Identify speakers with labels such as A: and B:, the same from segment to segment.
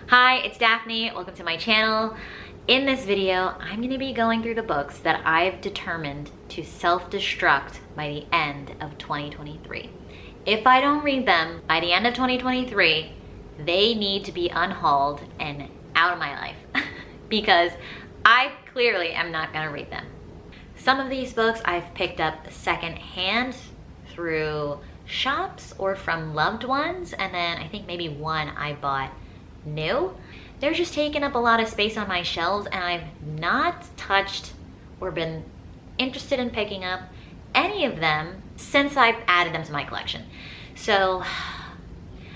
A: Hi, it's Daphne. Welcome to my channel. In this video, I'm going to be going through the books that I've determined to self-destruct by the end of 2023. If I don't read them by the end of 2023, they need to be unhauled and out of my life because I clearly am not going to read them. Some of these books I've picked up secondhand through shops or from loved ones, and then I think maybe one I bought new. They're just taking up a lot of space on my shelves, and I've not touched or been interested in picking up any of them since I've added them to my collection. So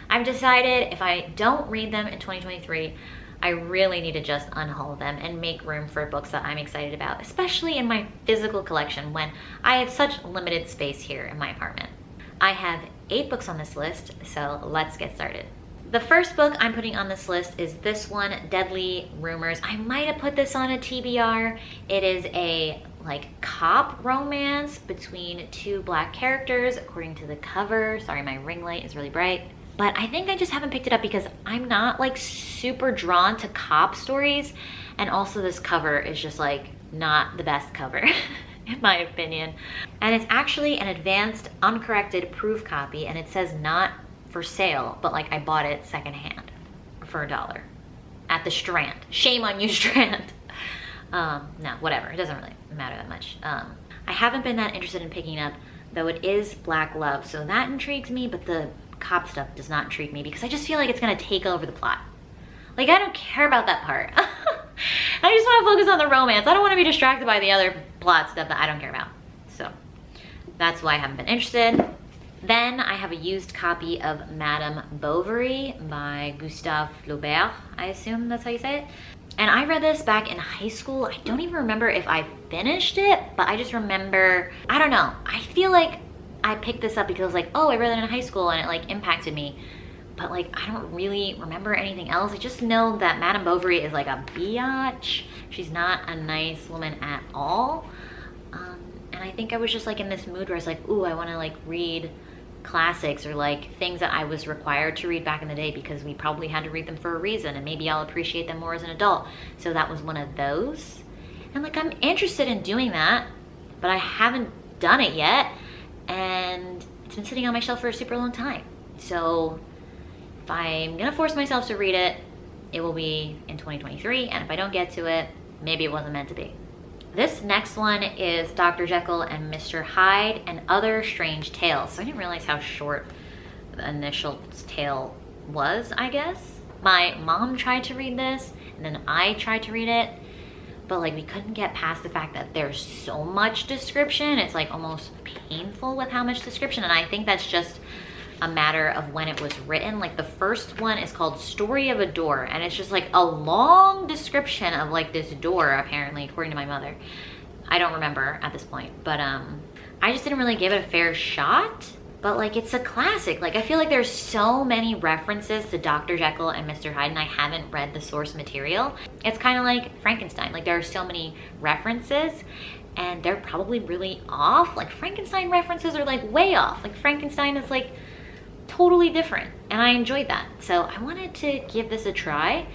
A: I've decided if I don't read them in 2023, I really need to just unhaul them and make room for books that I'm excited about, especially in my physical collection when I have such limited space here in my apartment. I have 8 books on this list, so let's get started. The first book I'm putting on this list is this one, Deadly Rumors. I might have put this on a TBR. It is a cop romance between 2 black characters according to the cover. Sorry, my ring light is really bright. But I think I just haven't picked it up because I'm not super drawn to cop stories. And also this cover is just not the best cover in my opinion. And it's actually an advanced uncorrected proof copy, and it says not for sale, but I bought it secondhand for $1 at the Strand. Shame on you, Strand. No, whatever, it doesn't really matter that much. I haven't been that interested in picking up, though it is black love, so that intrigues me, but the cop stuff does not intrigue me because I just feel like it's gonna take over the plot. I don't care about that part. I just want to focus on the romance. I don't want to be distracted by the other plot stuff that I don't care about. So that's why I haven't been interested. Then I have a used copy of Madame Bovary by Gustave Flaubert. I assume that's how you say it. And I read this back in high school. I don't even remember if I finished it, but I just remember, I don't know. I feel like I picked this up because oh, I read it in high school and it impacted me. But I don't really remember anything else. I just know that Madame Bovary is a biatch. She's not a nice woman at all. And I think I was just in this mood where I was ooh, I want to read classics or things that I was required to read back in the day because we probably had to read them for a reason, and maybe I'll appreciate them more as an adult. So that was one of those. And I'm interested in doing that, but I haven't done it yet, and it's been sitting on my shelf for a super long time. So if I'm gonna force myself to read it, it will be in 2023, and if I don't get to it, maybe it wasn't meant to be. This next one is Dr. Jekyll and Mr Hyde and Other Strange Tales. So I didn't realize how short the initial tale was, I guess. My mom tried to read this, and then I tried to read it, but we couldn't get past the fact that there's so much description. It's almost painful with how much description, and I think that's just a matter of when it was written. The first one is called Story of a Door, and it's just a long description of this door, apparently, according to my mother. I don't remember at this point, but I just didn't really give it a fair shot. But it's a classic. I feel there's so many references to Dr. Jekyll and Mr Hyde, and I haven't read the source material. It's kind of like Frankenstein. There are so many references, and they're probably really off. Frankenstein references are way off. Frankenstein is totally different, and I enjoyed that. So I wanted to give this a try.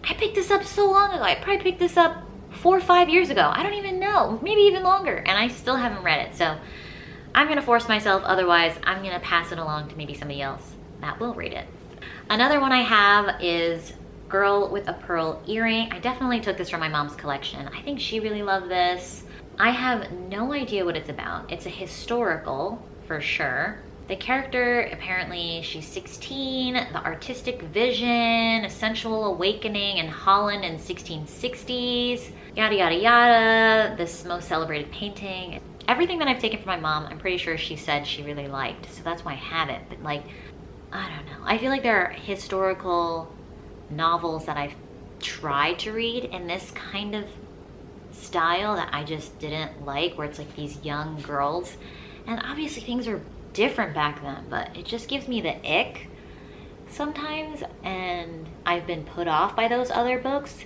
A: I picked this up so long ago. I probably picked this up 4 or 5 years ago. I don't even know, maybe even longer, and I still haven't read it. So I'm gonna force myself, otherwise I'm gonna pass it along to maybe somebody else that will read it. Another one I have is Girl with a Pearl Earring. I definitely took this from my mom's collection. I think she really loved this. I have no idea what it's about. It's a historical for sure. The character, apparently she's 16, the artistic vision, a sensual awakening in Holland in 1660s, yada yada yada, this most celebrated painting. Everything that I've taken from my mom, I'm pretty sure she said she really liked, so that's why I have it. But I don't know. I feel there are historical novels that I've tried to read in this kind of style that I just didn't like, where it's these young girls. And obviously things are different back then, but it just gives me the ick sometimes, and I've been put off by those other books,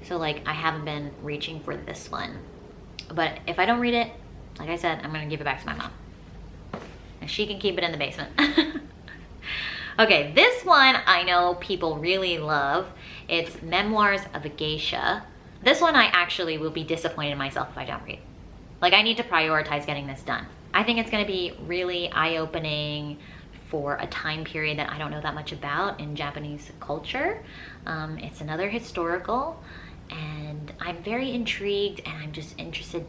A: so I haven't been reaching for this one. But if I don't read it, like I said, I'm gonna give it back to my mom, and she can keep it in the basement. Okay, this one I know people really love. It's Memoirs of a Geisha. This one I actually will be disappointed in myself if I don't read. Like, I need to prioritize getting this done. I think it's gonna be really eye-opening for a time period that I don't know that much about in Japanese culture. It's another historical, and I'm very intrigued, and I'm just interested,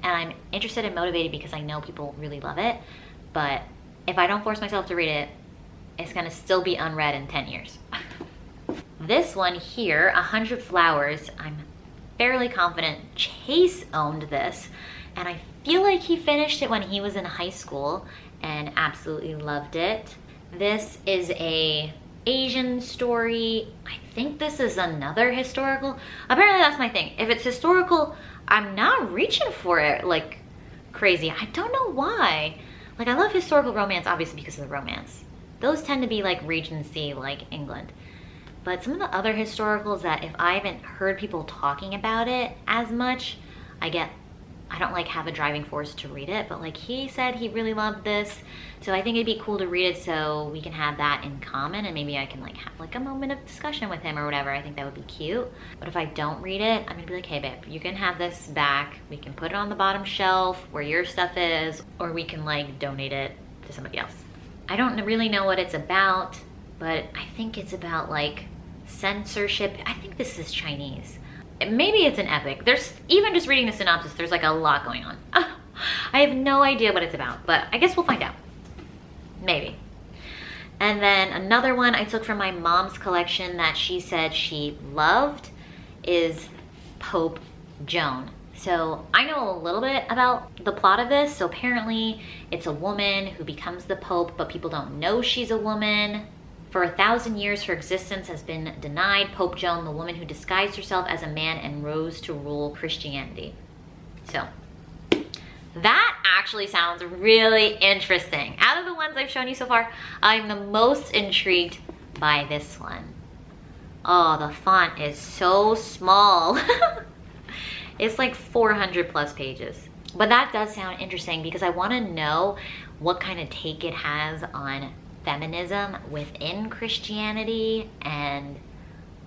A: and I'm interested and motivated because I know people really love it. But if I don't force myself to read it, it's gonna still be unread in 10 years. This one here, 100 Flowers, I'm fairly confident Chase owned this, and I feel like he finished it when he was in high school and absolutely loved it. This is a Asian story. I think this is another historical. Apparently that's my thing. If it's historical, I'm not reaching for it like crazy. I don't know why. Like, I love historical romance, obviously, because of the romance. Those tend to be like Regency, like England. But some of the other historicals that if I haven't heard people talking about it as much, I don't like have a driving force to read it. But like, he said he really loved this, so I think it'd be cool to read it so we can have that in common, and maybe I can like have like a moment of discussion with him or whatever. I think that would be cute. But if I don't read it, I'm gonna be like, hey babe, you can have this back. We can put it on the bottom shelf where your stuff is, or we can like donate it to somebody else. I don't really know what it's about, but I think it's about like censorship. I think this is Chinese. Maybe it's an epic. There's, even just reading the synopsis, there's like a lot going on. I have no idea what it's about, but I guess we'll find out. Maybe. And then another one I took from my mom's collection that she said she loved is Pope Joan. So I know a little bit about the plot of this. So apparently it's a woman who becomes the Pope, but people don't know she's a woman. For 1,000 years, her existence has been denied. Pope Joan, the woman who disguised herself as a man and rose to rule Christianity. So that actually sounds really interesting. Out of the ones I've shown you so far, I'm the most intrigued by this one. Oh, the font is so small. It's like 400 plus pages. But that does sound interesting because I want to know what kind of take it has on feminism within Christianity and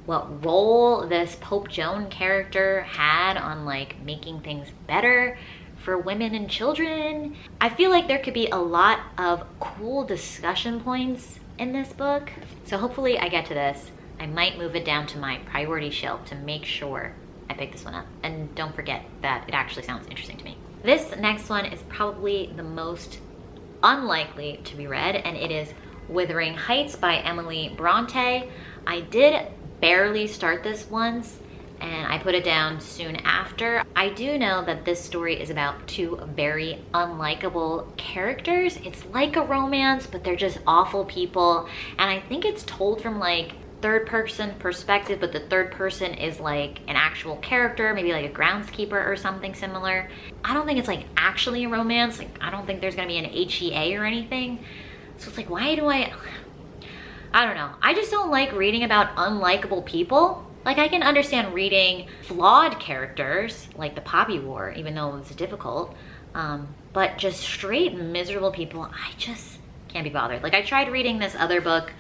A: what role this Pope Joan character had on like making things better for women and children. I feel like there could be a lot of cool discussion points in this book. So hopefully I get to this. I might move it down to my priority shelf to make sure I pick this one up. And don't forget that it actually sounds interesting to me. This next one is probably the most unlikely to be read, and it is Wuthering Heights by Emily Bronte. I did barely start this once, and I put it down soon after. I do know that this story is about two very unlikable characters. It's like a romance, but they're just awful people, and I think it's told from like third person perspective, but the third person is like an actual character, maybe like a groundskeeper or something similar. I don't think it's like actually a romance. Like, I don't think there's gonna be an HEA or anything. So it's like, why do I don't know. I just don't like reading about unlikable people. Like, I can understand reading flawed characters like the Poppy War, even though it's difficult. But just straight miserable people, I just can't be bothered. Like, I tried reading this other book,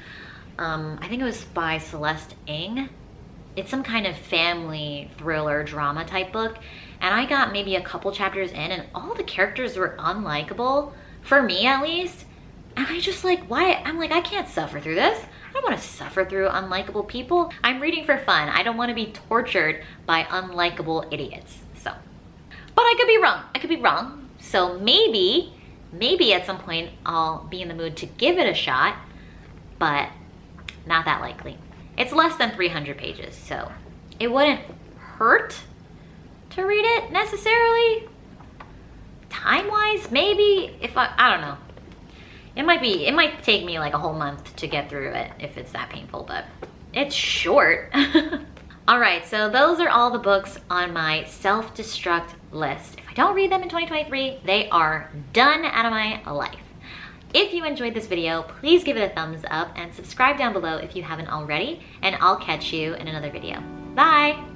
A: I think it was by Celeste Ng. It's some kind of family thriller drama type book. And I got maybe a couple chapters in and all the characters were unlikable, for me at least. And I just like, why? I'm like, I can't suffer through this. I don't want to suffer through unlikable people. I'm reading for fun. I don't want to be tortured by unlikable idiots. So, but I could be wrong. I could be wrong. So maybe at some point I'll be in the mood to give it a shot, but not that likely. It's less than 300 pages, so it wouldn't hurt to read it necessarily. Time-wise, maybe, if I don't know. It might take me like a whole month to get through it if it's that painful, but it's short. All right, so those are all the books on my self-destruct list. If I don't read them in 2023, they are done out of my life. If you enjoyed this video, please give it a thumbs up and subscribe down below if you haven't already, and I'll catch you in another video. Bye!